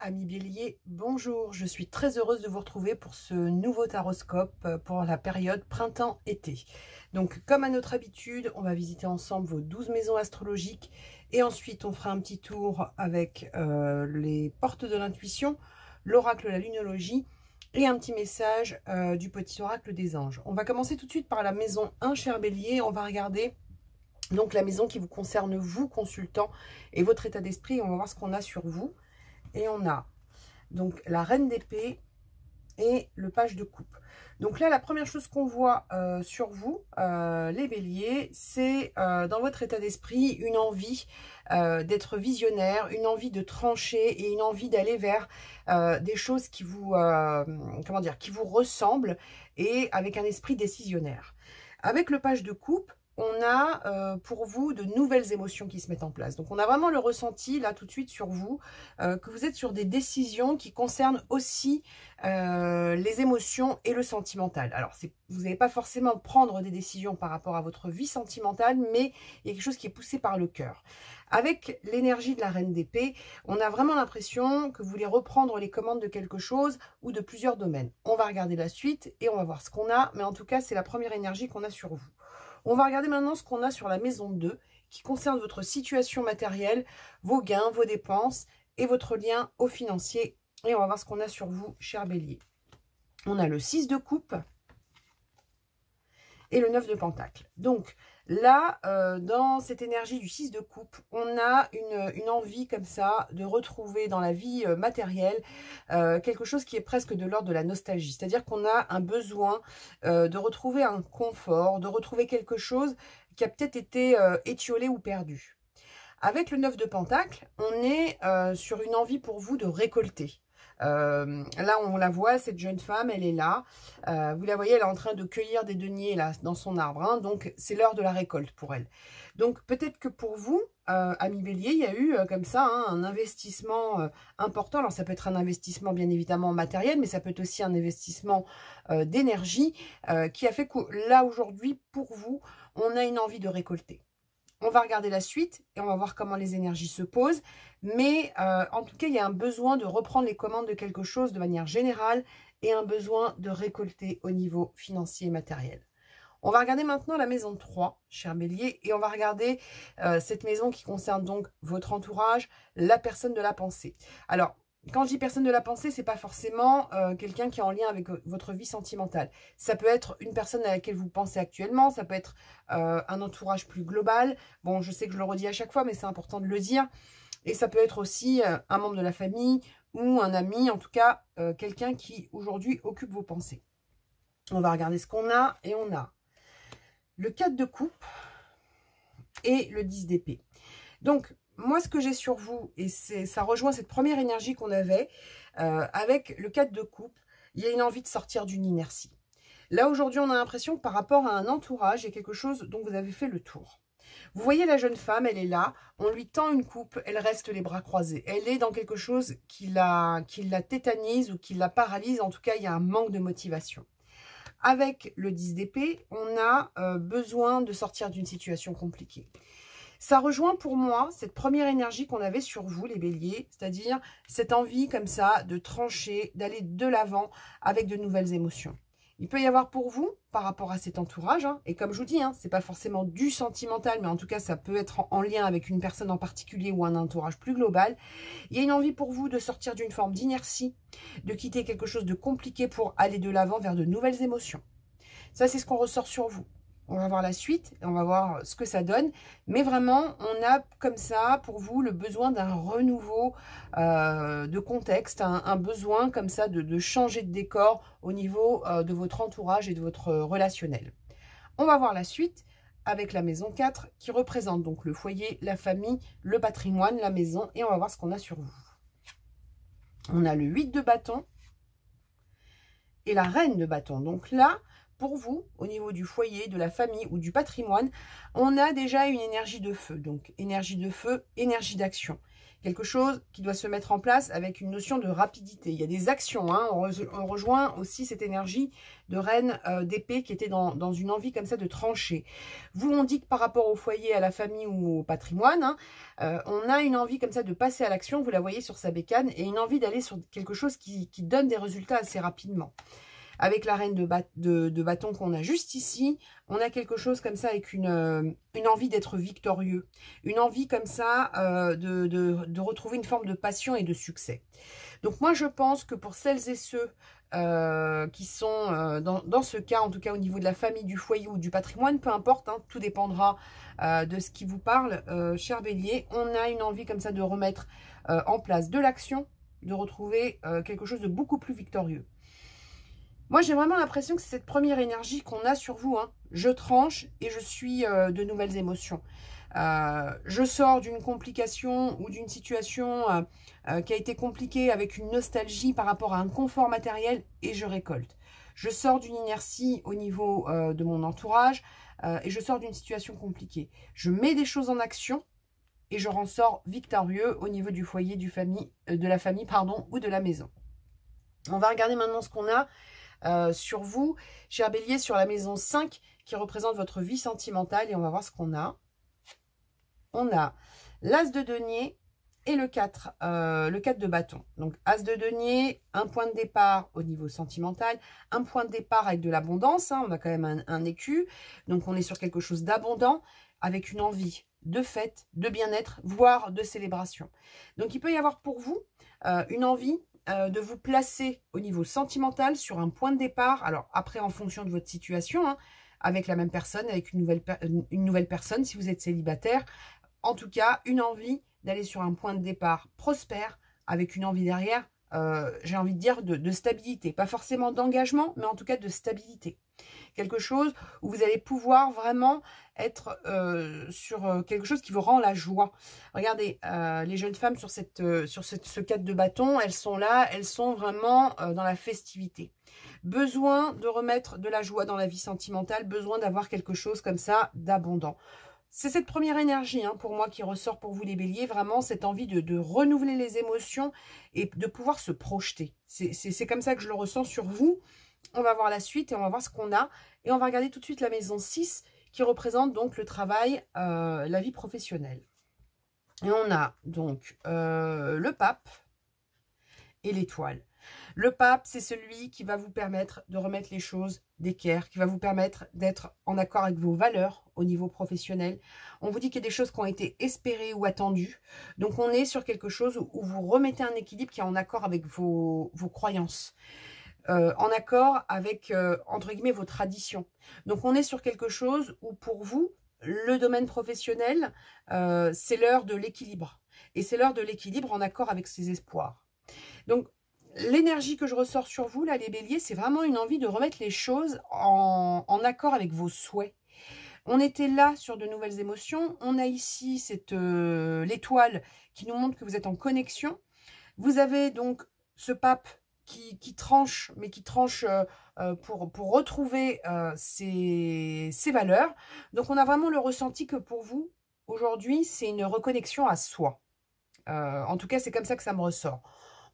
Amis Bélier, bonjour, je suis très heureuse de vous retrouver pour ce nouveau taroscope pour la période printemps-été. Donc comme à notre habitude, on va visiter ensemble vos 12 maisons astrologiques et ensuite on fera un petit tour avec les portes de l'intuition, l'oracle, la lunologie et un petit message du petit oracle des anges. On va commencer tout de suite par la maison 1, cher Bélier. On va regarder donc la maison qui vous concerne, vous, consultant, et votre état d'esprit. On va voir ce qu'on a sur vous. Et on a donc la reine d'épée et le page de coupe. Donc là, la première chose qu'on voit sur vous, les béliers, c'est dans votre état d'esprit une envie d'être visionnaire, une envie de trancher et une envie d'aller vers des choses qui vous, comment dire, qui vous ressemblent et avec un esprit décisionnaire. Avec le page de coupe, on a pour vous de nouvelles émotions qui se mettent en place. Donc on a vraiment le ressenti là tout de suite sur vous, que vous êtes sur des décisions qui concernent aussi les émotions et le sentimental. Alors vous n'allez pas forcément prendre des décisions par rapport à votre vie sentimentale, mais il y a quelque chose qui est poussé par le cœur. Avec l'énergie de la reine d'épée, on a vraiment l'impression que vous voulez reprendre les commandes de quelque chose ou de plusieurs domaines. On va regarder la suite et on va voir ce qu'on a, mais en tout cas c'est la première énergie qu'on a sur vous. On va regarder maintenant ce qu'on a sur la maison 2, qui concerne votre situation matérielle, vos gains, vos dépenses et votre lien au financier. Et on va voir ce qu'on a sur vous, cher Bélier. On a le 6 de coupe et le 9 de pentacle. Donc là, dans cette énergie du 6 de coupe, on a une envie comme ça de retrouver dans la vie matérielle quelque chose qui est presque de l'ordre de la nostalgie. C'est-à-dire qu'on a un besoin de retrouver un confort, de retrouver quelque chose qui a peut-être été étiolé ou perdu. Avec le 9 de pentacle, on est sur une envie pour vous de récolter. Là, on la voit, cette jeune femme, elle est là. Vous la voyez, elle est en train de cueillir des deniers là, dans son arbre. Hein, donc, c'est l'heure de la récolte pour elle. Donc, peut-être que pour vous, amis Bélier, il y a eu comme ça un investissement important. Alors, ça peut être un investissement bien évidemment matériel, mais ça peut être aussi un investissement d'énergie qui a fait que là, aujourd'hui, pour vous, on a une envie de récolter. On va regarder la suite et on va voir comment les énergies se posent. Mais en tout cas, il y a un besoin de reprendre les commandes de quelque chose de manière générale et un besoin de récolter au niveau financier et matériel. On va regarder maintenant la maison 3, cher Bélier, et on va regarder cette maison qui concerne donc votre entourage, la personne de la pensée. Alors, quand je dis personne de la pensée, c'est pas forcément quelqu'un qui est en lien avec votre vie sentimentale. Ça peut être une personne à laquelle vous pensez actuellement, ça peut être un entourage plus global. Bon, je sais que je le redis à chaque fois, mais c'est important de le dire. Et ça peut être aussi un membre de la famille ou un ami, en tout cas quelqu'un qui aujourd'hui occupe vos pensées. On va regarder ce qu'on a et on a le 4 de coupe et le 10 d'épée. Donc, moi, ce que j'ai sur vous, et ça rejoint cette première énergie qu'on avait, avec le 4 de coupe, il y a une envie de sortir d'une inertie. Là, aujourd'hui, on a l'impression que par rapport à un entourage, il y a quelque chose dont vous avez fait le tour. Vous voyez la jeune femme, elle est là, on lui tend une coupe, elle reste les bras croisés. Elle est dans quelque chose qui la tétanise ou qui la paralyse, en tout cas, il y a un manque de motivation. Avec le 10 d'épée, on a besoin de sortir d'une situation compliquée. Ça rejoint pour moi cette première énergie qu'on avait sur vous, les béliers, c'est-à-dire cette envie comme ça de trancher, d'aller de l'avant avec de nouvelles émotions. Il peut y avoir pour vous, par rapport à cet entourage, hein, et comme je vous dis, hein, c'est pas forcément du sentimental, mais en tout cas, ça peut être en lien avec une personne en particulier ou un entourage plus global. Il y a une envie pour vous de sortir d'une forme d'inertie, de quitter quelque chose de compliqué pour aller de l'avant vers de nouvelles émotions. Ça, c'est ce qu'on ressort sur vous. On va voir la suite et on va voir ce que ça donne. Mais vraiment, on a comme ça, pour vous, le besoin d'un renouveau de contexte, un besoin comme ça de changer de décor au niveau de votre entourage et de votre relationnel. On va voir la suite avec la maison 4 qui représente donc le foyer, la famille, le patrimoine, la maison. Et on va voir ce qu'on a sur vous. On a le 8 de bâton et la reine de bâton. Donc là, pour vous, au niveau du foyer, de la famille ou du patrimoine, on a déjà une énergie de feu. Donc, énergie de feu, énergie d'action. quelque chose qui doit se mettre en place avec une notion de rapidité. Il y a des actions, hein. On rejoint aussi cette énergie de reine d'épée qui était dans une envie comme ça de trancher. Vous, on dit que par rapport au foyer, à la famille ou au patrimoine, hein, on a une envie comme ça de passer à l'action, vous la voyez sur sa bécane, et une envie d'aller sur quelque chose qui donne des résultats assez rapidement. Avec la reine de bâton qu'on a juste ici, on a quelque chose comme ça avec une envie d'être victorieux. Une envie comme ça de retrouver une forme de passion et de succès. Donc moi, je pense que pour celles et ceux qui sont dans ce cas, en tout cas au niveau de la famille, du foyer ou du patrimoine, peu importe, hein, tout dépendra de ce qui vous parle, cher Bélier. On a une envie comme ça de remettre en place de l'action, de retrouver quelque chose de beaucoup plus victorieux. Moi, j'ai vraiment l'impression que c'est cette première énergie qu'on a sur vous. Hein. Je tranche et je suis de nouvelles émotions. Je sors d'une complication ou d'une situation qui a été compliquée avec une nostalgie par rapport à un confort matériel et je récolte. Je sors d'une inertie au niveau de mon entourage et je sors d'une situation compliquée. Je mets des choses en action et je ressors victorieux au niveau du foyer, de la famille ou de la maison. On va regarder maintenant ce qu'on a sur vous, cher Bélier, sur la maison 5 qui représente votre vie sentimentale et on va voir ce qu'on a. On a l'As de denier et le 4 de bâton. Donc, As de denier, un point de départ au niveau sentimental, un point de départ avec de l'abondance, hein, on a quand même un écu, donc on est sur quelque chose d'abondant, avec une envie de fête, de bien-être, voire de célébration. Donc, il peut y avoir pour vous une envie de vous placer au niveau sentimental sur un point de départ. Alors après, en fonction de votre situation, hein, avec la même personne, avec une nouvelle personne, si vous êtes célibataire. En tout cas, une envie d'aller sur un point de départ prospère, avec une envie derrière, j'ai envie de dire, de stabilité. Pas forcément d'engagement, mais en tout cas de stabilité. Quelque chose où vous allez pouvoir vraiment être sur quelque chose qui vous rend la joie. Regardez, les jeunes femmes sur ce 4 de bâton, elles sont là, elles sont vraiment dans la festivité. Besoin de remettre de la joie dans la vie sentimentale, besoin d'avoir quelque chose comme ça d'abondant. C'est cette première énergie, hein, pour moi, qui ressort pour vous les béliers, vraiment cette envie de renouveler les émotions et de pouvoir se projeter. C'est comme ça que je le ressens sur vous. On va voir la suite et on va voir ce qu'on a. Et on va regarder tout de suite la maison 6 qui représente donc le travail, la vie professionnelle. Et on a donc le pape et l'étoile. Le pape, c'est celui qui va vous permettre de remettre les choses d'équerre, qui va vous permettre d'être en accord avec vos valeurs au niveau professionnel. On vous dit qu'il y a des choses qui ont été espérées ou attendues. Donc, on est sur quelque chose où vous remettez un équilibre qui est en accord avec vos croyances. En accord avec, entre guillemets, vos traditions. Donc, on est sur quelque chose où, pour vous, le domaine professionnel, c'est l'heure de l'équilibre. Et c'est l'heure de l'équilibre en accord avec ses espoirs. Donc, l'énergie que je ressors sur vous, là, les béliers, c'est vraiment une envie de remettre les choses en accord avec vos souhaits. On était là sur de nouvelles émotions. On a ici l'étoile qui nous montre que vous êtes en connexion. Vous avez donc ce pape qui tranche, mais qui tranche pour retrouver ses valeurs. Donc, on a vraiment le ressenti que pour vous, aujourd'hui, c'est une reconnexion à soi. En tout cas, c'est comme ça que ça me ressort.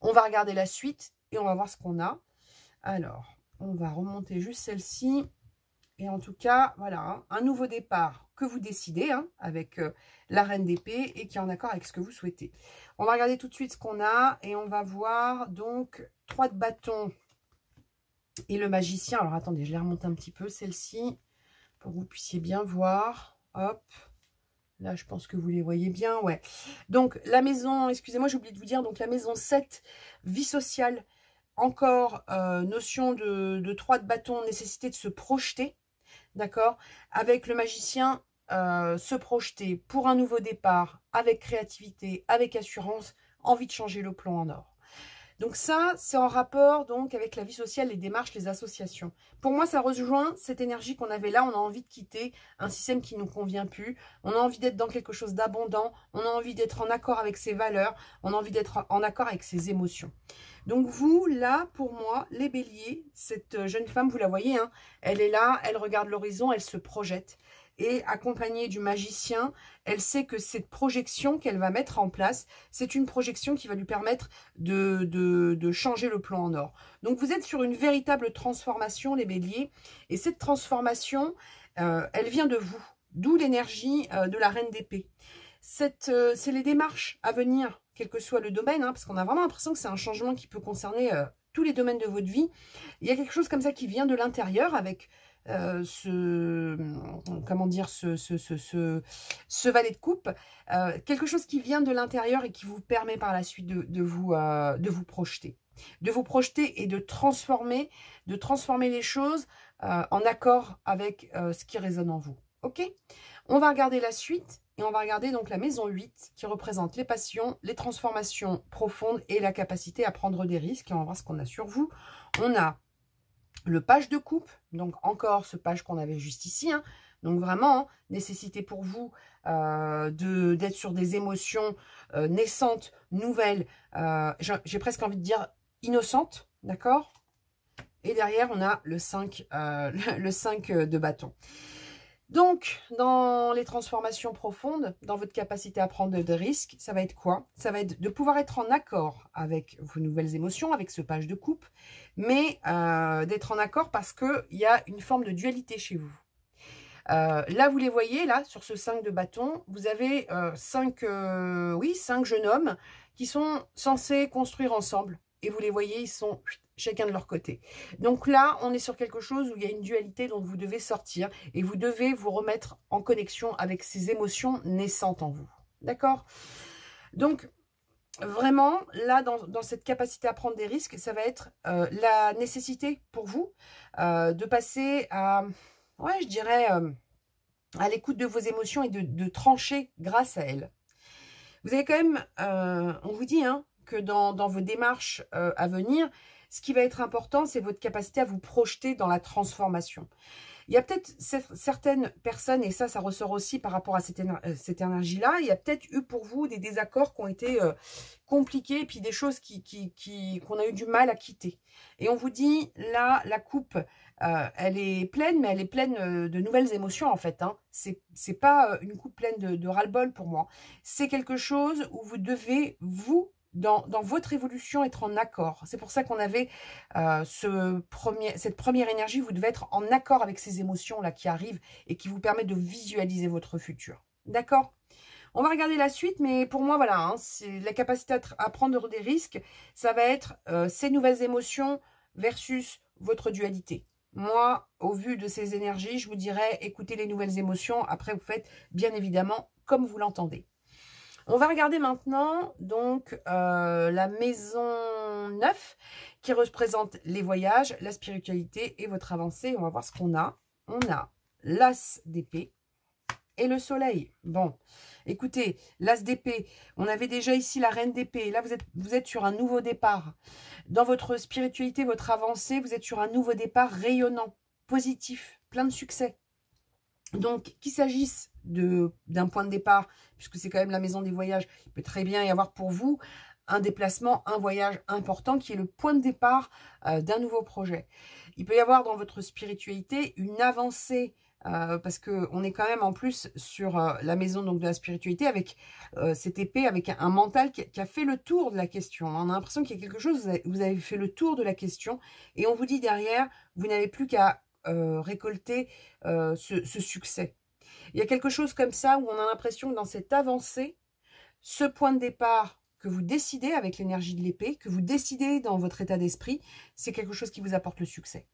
On va regarder la suite et on va voir ce qu'on a. Alors, on va remonter juste celle-ci. Et en tout cas, voilà, hein, un nouveau départ que vous décidez, hein, avec la reine d'épée et qui est en accord avec ce que vous souhaitez. On va regarder tout de suite ce qu'on a et on va voir donc 3 de bâton et le magicien. Alors, attendez, je les remonte un petit peu, celle-ci, pour que vous puissiez bien voir. Hop. Là, je pense que vous les voyez bien, ouais. Donc, la maison, excusez-moi, j'ai oublié de vous dire, donc la maison 7, vie sociale, encore notion de 3 de bâton, nécessité de se projeter, d'accord? Avec le magicien, se projeter pour un nouveau départ, avec créativité, avec assurance, envie de changer le plan en or. Donc ça, c'est en rapport donc avec la vie sociale, les démarches, les associations. Pour moi, ça rejoint cette énergie qu'on avait là. On a envie de quitter un système qui ne nous convient plus. On a envie d'être dans quelque chose d'abondant. On a envie d'être en accord avec ses valeurs. On a envie d'être en accord avec ses émotions. Donc vous, là, pour moi, les béliers, cette jeune femme, vous la voyez, hein, elle est là, elle regarde l'horizon, elle se projette. Et accompagnée du magicien, elle sait que cette projection qu'elle va mettre en place, c'est une projection qui va lui permettre de changer le plan en or. Donc vous êtes sur une véritable transformation, les béliers. Et cette transformation, elle vient de vous. D'où l'énergie de la reine d'épée. C'est les démarches à venir, quel que soit le domaine, hein, parce qu'on a vraiment l'impression que c'est un changement qui peut concerner tous les domaines de votre vie. Il y a quelque chose comme ça qui vient de l'intérieur avec comment dire, ce valet de coupe, quelque chose qui vient de l'intérieur et qui vous permet par la suite de vous projeter. De vous projeter et de transformer les choses en accord avec ce qui résonne en vous. Ok? On va regarder la suite et on va regarder donc la maison 8 qui représente les passions, les transformations profondes et la capacité à prendre des risques. Et on va voir ce qu'on a sur vous. On a le page de coupe, donc encore ce page qu'on avait juste ici, hein. Donc vraiment, nécessité pour vous d'être sur des émotions naissantes, nouvelles, j'ai presque envie de dire innocentes, d'accord? Et derrière, on a le 5, le 5 de bâton. Donc, dans les transformations profondes, dans votre capacité à prendre des risques, ça va être quoi? Ça va être de pouvoir être en accord avec vos nouvelles émotions, avec ce page de coupe, mais d'être en accord parce qu'il y a une forme de dualité chez vous. Là, vous les voyez, là, sur ce 5 de bâton, vous avez 5 jeunes hommes qui sont censés construire ensemble. Et vous les voyez, ils sont chacun de leur côté. Donc là, on est sur quelque chose où il y a une dualité dont vous devez sortir et vous devez vous remettre en connexion avec ces émotions naissantes en vous. D'accord? Donc, vraiment, là, dans cette capacité à prendre des risques, ça va être la nécessité pour vous de passer à, ouais, je dirais, à l'écoute de vos émotions et de trancher grâce à elles. Vous avez quand même, on vous dit, hein, que dans vos démarches à venir, ce qui va être important, c'est votre capacité à vous projeter dans la transformation. Il y a peut-être certaines personnes, et ça ressort aussi par rapport à cette énergie-là, il y a peut-être eu pour vous des désaccords qui ont été compliqués, et puis des choses qu'on a eu du mal à quitter. Et on vous dit, là, la coupe, elle est pleine, mais elle est pleine de nouvelles émotions, en fait. Hein. C'est pas une coupe pleine de ras-le-bol pour moi. C'est quelque chose où vous devez, vous, dans votre évolution, être en accord. C'est pour ça qu'on avait cette première énergie. Vous devez être en accord avec ces émotions-là qui arrivent et qui vous permettent de visualiser votre futur. D'accord? On va regarder la suite, mais pour moi, voilà, hein, c'est la capacité à prendre des risques. Ça va être ces nouvelles émotions versus votre dualité. Moi, au vu de ces énergies, je vous dirais, écoutez les nouvelles émotions. Après, vous faites bien évidemment comme vous l'entendez. On va regarder maintenant donc la maison 9 qui représente les voyages, la spiritualité et votre avancée. On va voir ce qu'on a. On a l'as d'épée et le soleil. Bon, écoutez, l'as d'épée, on avait déjà ici la reine d'épée. Là, vous êtes sur un nouveau départ. Dans votre spiritualité, votre avancée, vous êtes sur un nouveau départ rayonnant, positif, plein de succès. Donc, qu'il s'agisse d'un point de départ, puisque c'est quand même la maison des voyages, il peut très bien y avoir pour vous un déplacement, un voyage important qui est le point de départ d'un nouveau projet. Il peut y avoir dans votre spiritualité une avancée, parce qu'on est quand même en plus sur la maison donc, de la spiritualité avec cette épée, avec un mental qui a fait le tour de la question. On a l'impression qu'il y a quelque chose, vous avez fait le tour de la question et on vous dit derrière, vous n'avez plus qu'à récolter ce succès. Il y a quelque chose comme ça où on a l'impression que dans cette avancée, ce point de départ que vous décidez avec l'énergie de l'épée, que vous décidez dans votre état d'esprit, c'est quelque chose qui vous apporte le succès.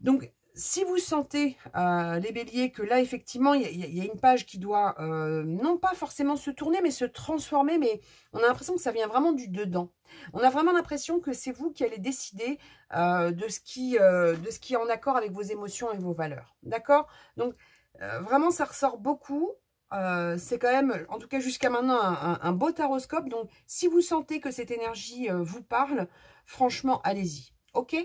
Donc, si vous sentez, les béliers, que là, effectivement, il y a une page qui doit, non pas forcément se tourner, mais se transformer, mais on a l'impression que ça vient vraiment du dedans. On a vraiment l'impression que c'est vous qui allez décider de ce qui est en accord avec vos émotions et vos valeurs. D'accord? Donc, vraiment, ça ressort beaucoup. C'est quand même, en tout cas jusqu'à maintenant, un beau taroscope. Donc, si vous sentez que cette énergie vous parle, franchement, allez-y. Ok?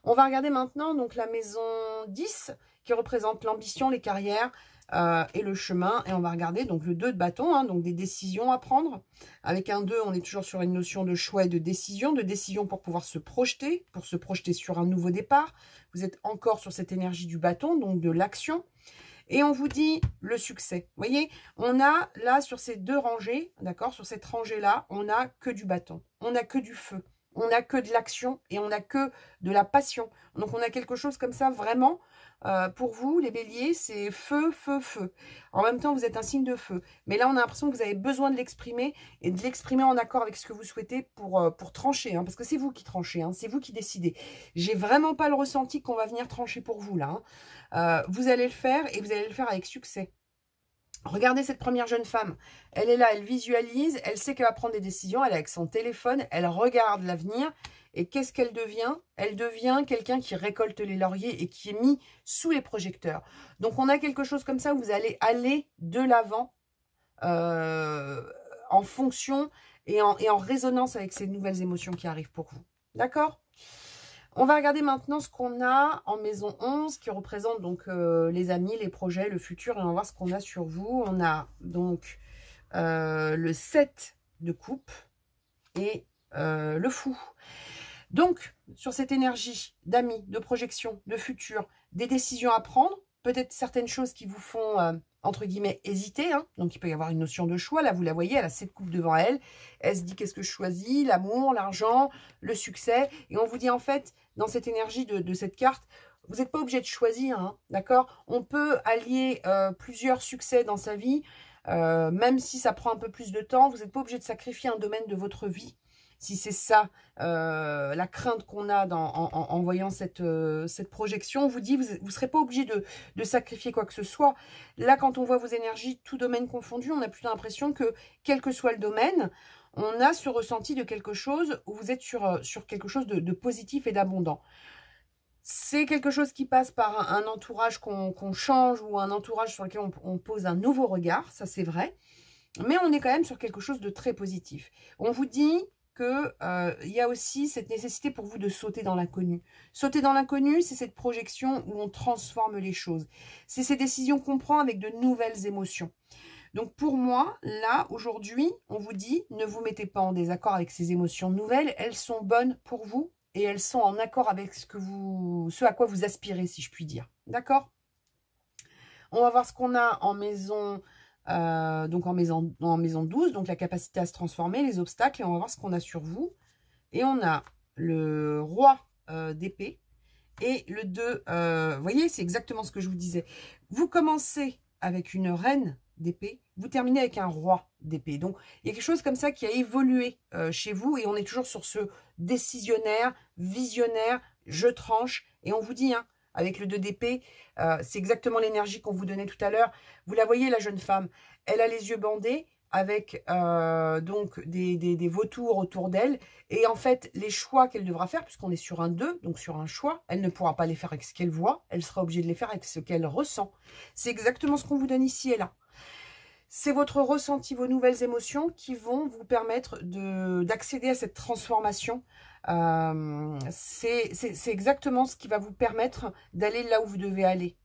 On va regarder maintenant donc la maison 10 qui représente l'ambition, les carrières, et le chemin. Et on va regarder donc le 2 de bâton, hein, donc des décisions à prendre. Avec un 2, on est toujours sur une notion de choix et de décision pour pouvoir se projeter sur un nouveau départ. Vous êtes encore sur cette énergie du bâton, donc de l'action. Et on vous dit le succès. Vous voyez, on a là sur ces deux rangées, d'accord, sur cette rangée-là, on n'a que du bâton, on n'a que du feu, on n'a que de l'action et on n'a que de la passion. Donc on a quelque chose comme ça vraiment, pour vous les béliers, c'est feu, feu, feu. En même temps, vous êtes un signe de feu. Mais là, on a l'impression que vous avez besoin de l'exprimer et de l'exprimer en accord avec ce que vous souhaitez pour trancher. Hein, parce que c'est vous qui tranchez, hein, c'est vous qui décidez. J'ai vraiment pas le ressenti qu'on va venir trancher pour vous là. Hein. Vous allez le faire et vous allez le faire avec succès. Regardez cette première jeune femme. Elle est là, elle visualise, elle sait qu'elle va prendre des décisions, elle est avec son téléphone, elle regarde l'avenir. Et qu'est-ce qu'elle devient? Elle devient quelqu'un qui récolte les lauriers et qui est mis sous les projecteurs. Donc, on a quelque chose comme ça où vous allez aller de l'avant en fonction et en résonance avec ces nouvelles émotions qui arrivent pour vous. D'accord? On va regarder maintenant ce qu'on a en maison 11, qui représente donc les amis, les projets, le futur. Et on va voir ce qu'on a sur vous. On a donc le 7 de coupe et le fou. Donc, sur cette énergie d'amis, de projection, de futur, des décisions à prendre, peut-être certaines choses qui vous font, entre guillemets, hésiter. Hein. Donc, il peut y avoir une notion de choix. Là, vous la voyez, elle a 7 coupes devant elle. Elle se dit, qu'est-ce que je choisis? L'amour, l'argent, le succès. Et on vous dit, en fait, dans cette énergie de cette carte, vous n'êtes pas obligé de choisir, hein, d'accord? On peut allier plusieurs succès dans sa vie, même si ça prend un peu plus de temps. Vous n'êtes pas obligé de sacrifier un domaine de votre vie. Si c'est ça, la crainte qu'on a en voyant cette projection, on vous dit, vous ne serez pas obligé de sacrifier quoi que ce soit. Là, quand on voit vos énergies, tout domaine confondu, on a plutôt l'impression que, quel que soit le domaine, on a ce ressenti de quelque chose où vous êtes sur quelque chose de positif et d'abondant. C'est quelque chose qui passe par un entourage qu'on change ou un entourage sur lequel on pose un nouveau regard, ça c'est vrai. Mais on est quand même sur quelque chose de très positif. On vous dit qu'il y a aussi cette nécessité pour vous de sauter dans l'inconnu. Sauter dans l'inconnu, c'est cette projection où on transforme les choses. C'est ces décisions qu'on prend avec de nouvelles émotions. Donc pour moi, là, aujourd'hui, on vous dit, ne vous mettez pas en désaccord avec ces émotions nouvelles. Elles sont bonnes pour vous et elles sont en accord avec ce à quoi vous aspirez, si je puis dire. D'accord? On va voir ce qu'on a en maison... donc en maison 12, donc la capacité à se transformer, les obstacles, et on va voir ce qu'on a sur vous. Et on a le roi d'épée et le 2, vous voyez, c'est exactement ce que je vous disais. Vous commencez avec une reine d'épée, vous terminez avec un roi d'épée. Donc, il y a quelque chose comme ça qui a évolué chez vous et on est toujours sur ce décisionnaire, visionnaire, je tranche. Et on vous dit, hein, avec le 2 d'épée, c'est exactement l'énergie qu'on vous donnait tout à l'heure. Vous la voyez, la jeune femme, elle a les yeux bandés avec donc des vautours autour d'elle. Et en fait, les choix qu'elle devra faire, puisqu'on est sur un 2, donc sur un choix, elle ne pourra pas les faire avec ce qu'elle voit, elle sera obligée de les faire avec ce qu'elle ressent. C'est exactement ce qu'on vous donne ici et là. C'est votre ressenti, vos nouvelles émotions qui vont vous permettre d'accéder à cette transformation. C'est exactement ce qui va vous permettre d'aller là où vous devez aller,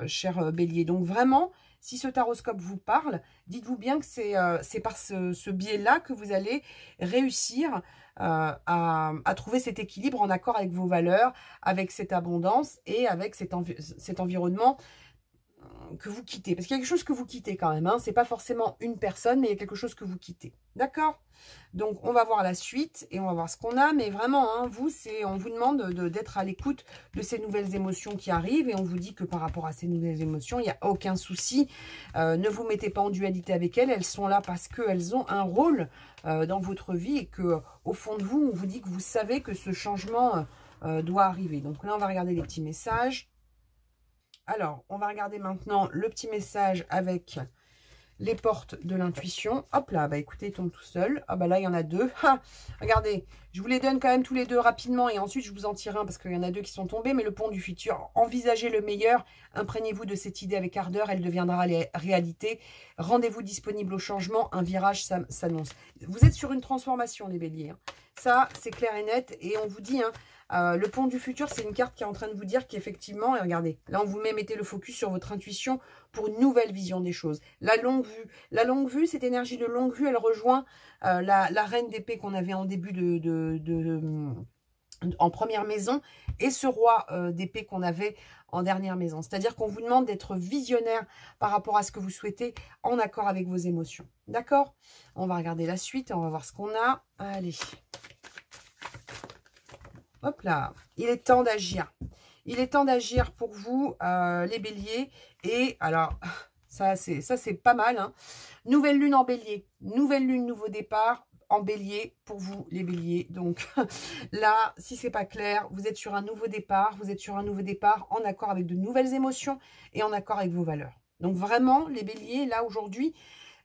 cher bélier. Donc vraiment, si ce taroscope vous parle, dites-vous bien que c'est par ce biais-là que vous allez réussir à trouver cet équilibre en accord avec vos valeurs, avec cette abondance et avec cet environnement que vous quittez. Parce qu'il y a quelque chose que vous quittez quand même. Hein. Ce n'est pas forcément une personne, mais il y a quelque chose que vous quittez. D'accord? Donc, on va voir la suite et on va voir ce qu'on a. Mais vraiment, hein, on vous demande d'être à l'écoute de ces nouvelles émotions qui arrivent. Et on vous dit que par rapport à ces nouvelles émotions, il n'y a aucun souci. Ne vous mettez pas en dualité avec elles. Elles sont là parce qu'elles ont un rôle dans votre vie. Et qu'au fond de vous, on vous dit que vous savez que ce changement doit arriver. Donc là, on va regarder les petits messages. Alors, on va regarder maintenant le petit message avec les portes de l'intuition. Hop là, bah écoutez, il tombe tout seul. Ah bah là, il y en a deux. Ha, regardez, je vous les donne quand même tous les deux rapidement et ensuite je vous en tire un parce qu'il y en a deux qui sont tombés. Mais le pont du futur, envisagez le meilleur. Imprégnez-vous de cette idée avec ardeur, elle deviendra réalité. Rendez-vous disponible au changement, un virage s'annonce. Vous êtes sur une transformation, les béliers. Hein. Ça, c'est clair et net. Et on vous dit, hein, Le pont du futur, c'est une carte qui est en train de vous dire qu'effectivement, et regardez, là on vous mettez le focus sur votre intuition pour une nouvelle vision des choses. La longue vue. La longue vue, cette énergie de longue vue, elle rejoint la reine d'épée qu'on avait en début en première maison et ce roi d'épée qu'on avait en dernière maison. C'est-à-dire qu'on vous demande d'être visionnaire par rapport à ce que vous souhaitez en accord avec vos émotions. D'accord? On va regarder la suite, on va voir ce qu'on a. Allez. Hop là. Il est temps d'agir. Il est temps d'agir pour vous, les béliers. Et alors, ça c'est pas mal. Hein. Nouvelle lune en bélier. Nouvelle lune, nouveau départ. En bélier pour vous les béliers. Donc là, si c'est pas clair, vous êtes sur un nouveau départ, vous êtes sur un nouveau départ en accord avec de nouvelles émotions et en accord avec vos valeurs. Donc vraiment, les béliers, là aujourd'hui,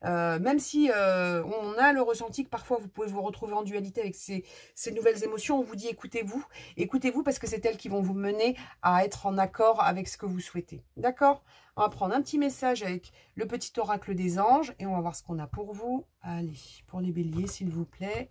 même si on a le ressenti que parfois vous pouvez vous retrouver en dualité avec ces nouvelles émotions, on vous dit écoutez-vous, écoutez-vous parce que c'est elles qui vont vous mener à être en accord avec ce que vous souhaitez. D'accord? On va prendre un petit message avec le petit oracle des anges et on va voir ce qu'on a pour vous. Allez, pour les béliers, s'il vous plaît.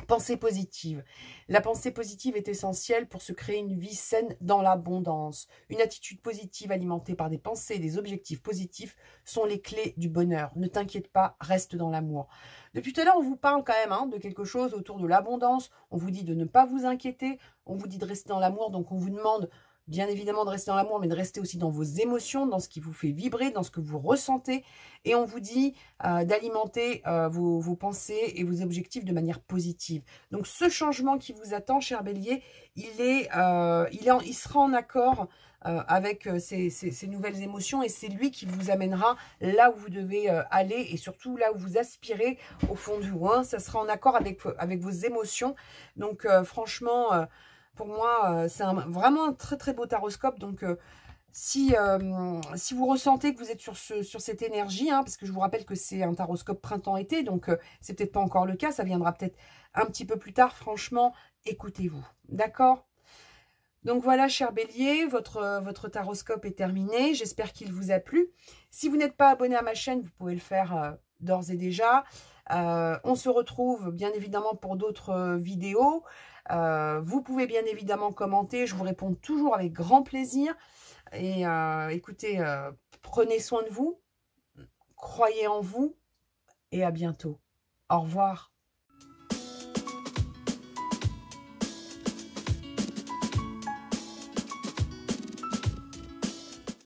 Pensée positive. La pensée positive est essentielle pour se créer une vie saine dans l'abondance. Une attitude positive alimentée par des pensées et des objectifs positifs sont les clés du bonheur. Ne t'inquiète pas, reste dans l'amour. Depuis tout à l'heure, on vous parle quand même de quelque chose autour de l'abondance. On vous dit de ne pas vous inquiéter. On vous dit de rester dans l'amour. Donc, on vous demande bien évidemment de rester dans l'amour, mais de rester aussi dans vos émotions, dans ce qui vous fait vibrer, dans ce que vous ressentez. Et on vous dit d'alimenter vos pensées et vos objectifs de manière positive. Donc ce changement qui vous attend, cher bélier, il sera en accord avec ces nouvelles émotions et c'est lui qui vous amènera là où vous devez aller et surtout là où vous aspirez au fond du vous. Ça sera en accord avec vos émotions. Donc franchement... pour moi, c'est vraiment un très très beau taroscope. Donc, si vous ressentez que vous êtes sur cette énergie, parce que je vous rappelle que c'est un taroscope printemps-été, donc c'est peut-être pas encore le cas, ça viendra peut-être un petit peu plus tard. Franchement, écoutez-vous. D'accord? Donc voilà, cher bélier, votre taroscope est terminé. J'espère qu'il vous a plu. Si vous n'êtes pas abonné à ma chaîne, vous pouvez le faire d'ores et déjà. On se retrouve bien évidemment pour d'autres vidéos. Vous pouvez bien évidemment commenter, je vous réponds toujours avec grand plaisir. Et écoutez, prenez soin de vous, croyez en vous et à bientôt. Au revoir.